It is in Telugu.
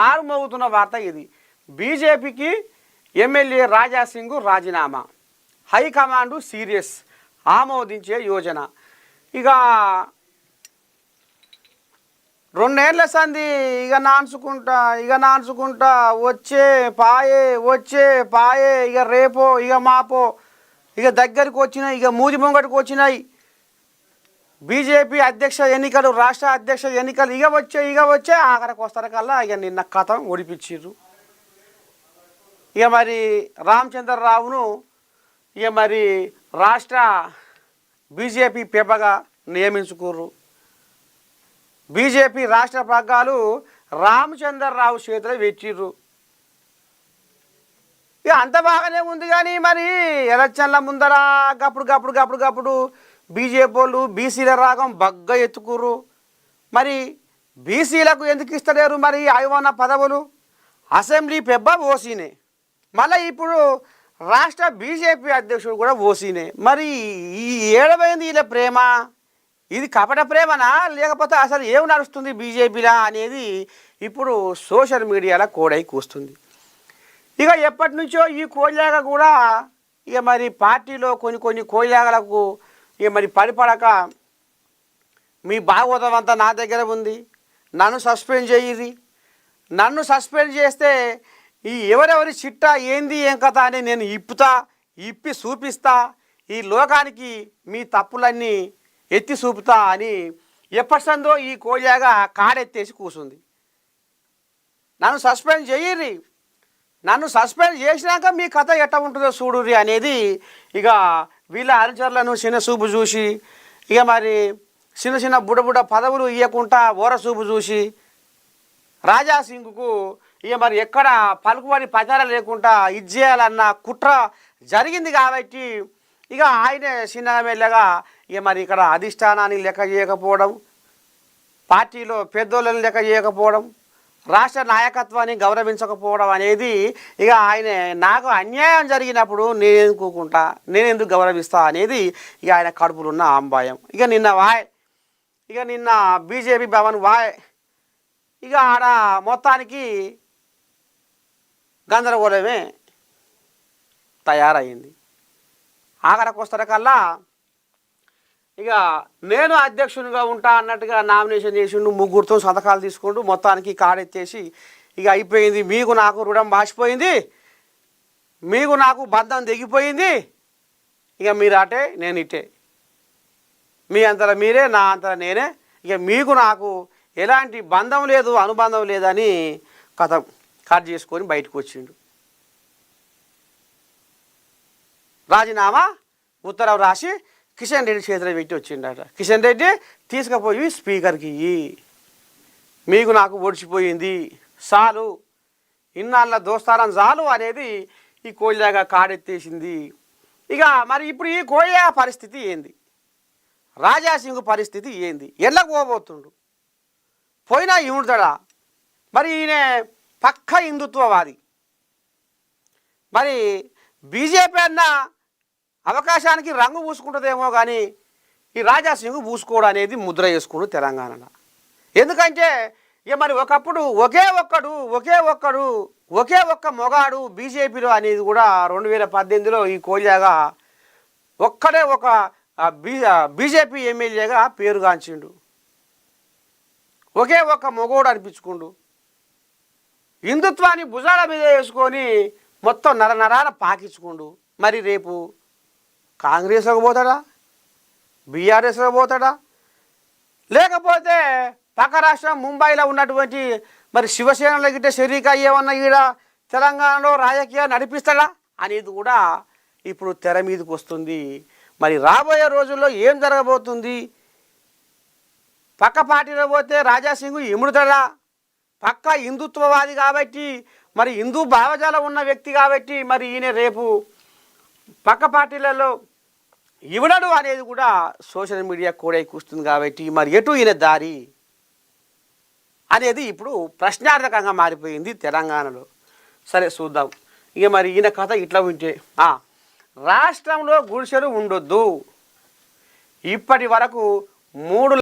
ఆరుమోగుతున్న వార్త ఇది. బీజేపీకి ఎమ్మెల్యే రాజాసింగ్ రాజీనామా, హైకమాండ్ సీరియస్, ఆమోదించే యోజన. ఇక 2 ఏళ్ల సంది ఇక నాన్చుకుంటా వచ్చే పాయే ఇక రేపో ఇక మాపో ఇక దగ్గరికి వచ్చినాయి, ఇక మూది ముంగటికి వచ్చినాయి. బీజేపీ అధ్యక్ష ఎన్నికలు, రాష్ట్ర అధ్యక్ష ఎన్నికలు ఇక వచ్చే ఆఖరికి వస్తారకల్లా ఇక నిన్న కథం ఓడిపించారు. ఇక మరి రామచంద్రరావును ఇక మరి రాష్ట్ర బీజేపీ పెబ్బగా నియమించుకోరు. బీజేపీ రాష్ట్ర పగ్గాలు రామచంద్రరావు చేతిలో పెట్టిర్రు. ఇక అంత బాగానే ఉంది. కానీ మరి ఎలక్షన్ల ముందర గప్పుడు బీజేపీ వాళ్ళు బీసీల రాగం బగ్గ ఎత్తుకుర్రు. మరి బీసీలకు ఎందుకు ఇస్తలేరు మరి అవివన్న పదవులు? అసెంబ్లీ పెబ్బ ఓసీనే, మళ్ళీ ఇప్పుడు రాష్ట్ర బీజేపీ అధ్యక్షుడు కూడా ఓసీనే. మరి ఈ ఏడవైంది వీళ్ళ ప్రేమ, ఇది కపట ప్రేమనా లేకపోతే అసలు ఏం నడుస్తుంది బీజేపీలా అనేది ఇప్పుడు సోషల్ మీడియాలో కోడై కూస్తుంది. ఇక ఎప్పటి నుంచో ఈ కోయిలాగ కూడా ఇక మరి పార్టీలో కొన్ని కోయిలాగలకు ఇక మరి పడిపడక మీ భాగవతం అంతా నా దగ్గర ఉంది, నన్ను సస్పెండ్ చేయిది, నన్ను సస్పెండ్ చేస్తే ఈ ఎవరెవరి చిట్టా ఏంది ఏం కథ అని నేను ఇప్పి చూపిస్తా, ఈ లోకానికి మీ తప్పులన్నీ ఎత్తి చూపుతా అని ఎప్పటిసందో ఈ కోయిలాగా కాడెత్తేసి కూర్చుంది. నన్ను సస్పెండ్ చేయర్రి, నన్ను సస్పెండ్ చేసినాక మీ కథ ఎట్లా ఉంటుందో చూడుర్రి అనేది ఇక వీళ్ళ అనుచరులను చిన్న చూపు చూసి ఇక మరి చిన్న బుడబుడ పదవులు ఇవ్వకుండా ఓర చూపు చూసి రాజాసింగ్కు ఇక మరి ఎక్కడ పలుకుబడి ప్రచారం లేకుండా ఇచ్చేయాలన్న కుట్ర జరిగింది. కాబట్టి ఇక ఆయనే చిన్న ఎమ్మెల్యేగా ఇక మరి ఇక్కడ అధిష్టానాన్ని లెక్క చేయకపోవడం, పార్టీలో పెద్దోళ్ళని లెక్క చేయకపోవడం, రాష్ట్ర నాయకత్వాన్ని గౌరవించకపోవడం అనేది ఇక ఆయన నాకు అన్యాయం జరిగినప్పుడు నేనెందుకు గౌరవిస్తా అనేది ఇక ఆయన కడుపులో ఉన్న ఆంబాయం. ఇక నిన్న బీజేపీ భవన్ ఇక ఆడ మొత్తానికి గందరగోళమే తయారైంది. ఆఖరికి వస్తారకల్లా ఇక నేను అధ్యక్షునిగా ఉంటా అన్నట్టుగా నామినేషన్ చేసిండు, 3 సంతకాలు తీసుకుంటూ మొత్తానికి కాడెత్తేసి ఇక అయిపోయింది. మీకు నాకు రుణం బాసిపోయింది, మీకు నాకు బంధం తెగిపోయింది, ఇక మీరు అటే నేను ఇటే, మీ అంతలో మీరే నా అంతలో నేనే, ఇక మీకు నాకు ఎలాంటి బంధం లేదు అనుబంధం లేదని కథ కట్ చేసుకొని బయటకు వచ్చిండు. రాజీనామా ఉత్తరం రాసి కిషన్ రెడ్డి చేతిలో పెట్టి వచ్చిండట. కిషన్ రెడ్డి తీసుకుపోయి స్పీకర్కి మీకు నాకు ఓడిచిపోయింది చాలు, ఇన్నాళ్ళ దోస్తానం చాలు అనేది ఈ కోయిలాగా కాడెత్తేసింది. ఇక మరి ఇప్పుడు ఈ కోయిలా పరిస్థితి ఏంది, రాజాసింగ్ పరిస్థితి ఏంది, ఎళ్ళకు పోబోతుండు, పోయినా ఇముడతాడా? మరి ఈయన పక్క హిందుత్వవాది, మరి బీజేపీ అన్న అవకాశానికి రంగు పూసుకుంటుందేమో కానీ ఈ రాజాసింగ్ పూసుకోవడం అనేది ముద్ర వేసుకుంటు తెలంగాణలో. ఎందుకంటే ఇక మరి ఒకప్పుడు ఒకే ఒక్క మొగాడు బీజేపీలో అనేది కూడా 2018లో ఈ కోయిలాగా ఒక్కడే ఒక బీజేపీ ఎమ్మెల్యేగా పేరుగాంచిండు, ఒకే ఒక్క మొగోడు అనిపించుకుండు, హిందుత్వాన్ని భుజాల మీద వేసుకొని మొత్తం నరనరాల పాకించుకుండు. మరి రేపు కాంగ్రెస్లోకి పోతాడా, బీఆర్ఎస్లోకి పోతాడా, లేకపోతే పక్క రాష్ట్రం ముంబైలో ఉన్నటువంటి మరి శివసేనలో గిట్ట షరీక్ అయ్యేమన్నా ఈడ తెలంగాణలో రాజకీయాలు నడిపిస్తాడా అనేది కూడా ఇప్పుడు తెర మీదకి వస్తుంది. మరి రాబోయే రోజుల్లో ఏం జరగబోతుంది? పక్క పార్టీలో పోతే రాజాసింగ్ ఇముడుతాడా? పక్క హిందుత్వవాది కాబట్టి, మరి హిందూ భావజాలం ఉన్న వ్యక్తి కాబట్టి మరి ఈయన రేపు పక్క పార్టీలలో ఇవ్వడు అనేది కూడా సోషల్ మీడియా కూడా కూస్తుంది. కాబట్టి మరి ఎటు ఈయన దారి అనేది ఇప్పుడు ప్రశ్నార్థకంగా మారిపోయింది తెలంగాణలో. సరే చూద్దాం. ఇక మరి ఈయన కథ ఇట్లా ఉంటే రాష్ట్రంలో గుడిసెలు ఉండొద్దు, ఇప్పటి వరకు 3